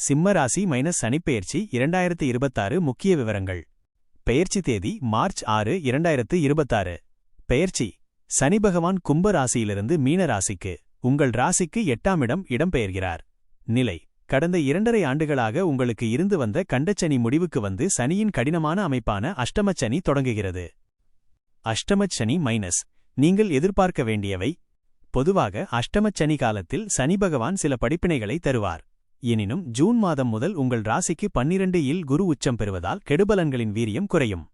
சிம்ம ராசி மைனஸ் சனிப்பெயர்ச்சி 2026 முக்கிய விவரங்கள். பெயர்ச்சி தேதி மார்ச் 6, 2026. பெயர்ச்சி: சனி பகவான் கும்ப ராசியிலிருந்து மீன ராசிக்கு, உங்கள் ராசிக்கு 8ஆம் இடம் இடம்பெயர்கிறார். நிலை: கடந்த 2.5 ஆண்டுகளாக உங்களுக்கு இருந்து வந்த கண்டச்சனி முடிவுக்கு வந்து சனியின் கடினமான அமைப்பான அஷ்டமச்சனி தொடங்குகிறது. அஷ்டமச்சனி மைனஸ் நீங்கள் எதிர்பார்க்க வேண்டியவை. பொதுவாக அஷ்டமச்சனி காலத்தில் சனி பகவான் சில படிப்பினைகளை தருவார். எனினும் ஜூன் மாதம் முதல் உங்கள் ராசிக்கு 12 இல் குரு உச்சம் பெறுவதால் கெடுபலன்களின் வீரியம் குறையும்.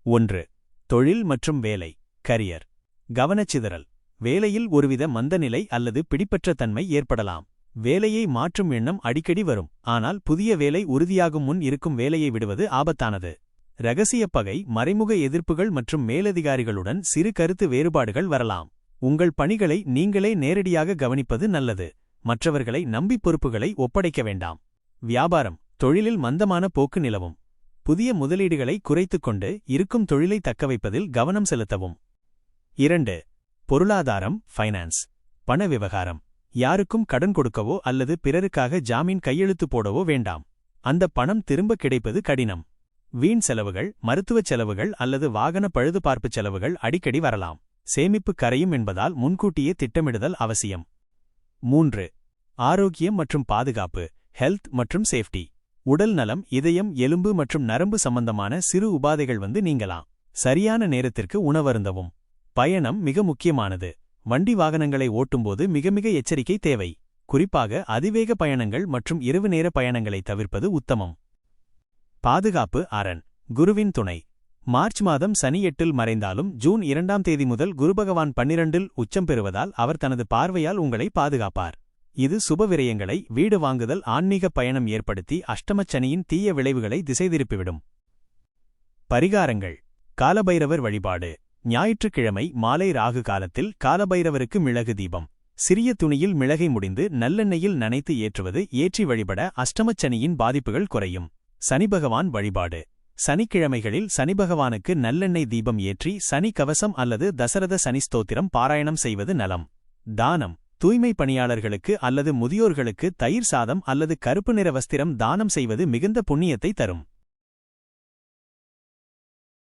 1. தொழில் மற்றும் வேலை. கரியர். கவனச்சிதறல். வேலையில் ஒருவித மந்தநிலை அல்லது பிடிப்பற்ற தன்மை ஏற்படலாம். வேலையை மாற்றும் எண்ணம் அடிக்கடி வரும், ஆனால் புதிய வேலை உறுதியாகும் முன் இருக்கும் வேலையை விடுவது ஆபத்தானது. இரகசிய பகை, மறைமுக எதிர்ப்புகள் மற்றும் மேலதிகாரிகளுடன் சிறு கருத்து வேறுபாடுகள் வரலாம். உங்கள் பணிகளை நீங்களே நேரடியாக கவனிப்பது நல்லது. மற்றவர்களை நம்பி பொறுப்புகளை ஒப்படைக்க வேண்டாம். வியாபாரம். தொழிலில் மந்தமான போக்கு நிலவும். புதிய முதலீடுகளை குறைத்துக்கொண்டு இருக்கும் தொழிலை தக்கவைப்பதில் கவனம் செலுத்தவும். 2. பொருளாதாரம் ஃபைனான்ஸ். பண விவகாரம். யாருக்கும் கடன் கொடுக்கவோ அல்லது பிறருக்காக ஜாமீன் கையெழுத்து போடவோ வேண்டாம். அந்த பணம் திரும்ப கிடைப்பது கடினம். வீண் செலவுகள், மருத்துவச் செலவுகள் அல்லது வாகன பழுதுபார்ப்புச் செலவுகள் அடிக்கடி வரலாம். சேமிப்பு கரையும் என்பதால் முன்கூட்டியே திட்டமிடுதல் அவசியம். 3. ஆரோக்கியம் மற்றும் பாதுகாப்பு. ஹெல்த் மற்றும் சேஃப்டி. உடல் நலம், இதயம், எலும்பு மற்றும் நரம்பு சம்பந்தமான சிறு உபாதைகள் வந்து நீங்கலாம். சரியான நேரத்திற்கு உணவருந்தவும். பயணம் மிக முக்கியமானது. வண்டி வாகனங்களை ஓட்டும்போது மிக மிக எச்சரிக்கை தேவை. குறிப்பாக அதிவேக பயணங்கள் மற்றும் இரவு நேர பயணங்களை தவிர்ப்பது உத்தமம். பாதுகாப்பு அரண். குருவின் துணை. மார்ச் மாதம் சனி 8இல் மறைந்தாலும் ஜூன் 2ஆம் தேதி முதல் குருபகவான் 12இல் உச்சம் பெறுவதால் அவர் தனது பார்வையால் உங்களை பாதுகாப்பார். இது சுப விரயங்களை, வீடு வாங்குதல், ஆன்மீக பயணம் ஏற்படுத்தி அஷ்டமச்சனியின் தீய விளைவுகளை திசைதிருப்பிவிடும். பரிகாரங்கள். காலபைரவர் வழிபாடு. ஞாயிற்றுக்கிழமை மாலை ராகு காலத்தில் காலபைரவருக்கு மிளகு தீபம். சிறிய துணியில் மிளகை முடிந்து நல்லெண்ணெயில் நனைத்து ஏற்றுவது. ஏற்றி வழிபட அஷ்டமச்சனியின் பாதிப்புகள் குறையும். சனிபகவான் வழிபாடு. சனிக்கிழமைகளில் சனிபகவானுக்கு நல்லெண்ணெய் தீபம் ஏற்றி சனி கவசம் அல்லது தசரத சனி ஸ்தோத்திரம் பாராயணம் செய்வது நலம். தானம். தூய்மை பணியாளர்களுக்கு அல்லது முதியோர்களுக்கு தயிர் சாதம் அல்லது கருப்பு நிற வஸ்திரம் தானம் செய்வது மிகுந்த புண்ணியத்தை தரும்.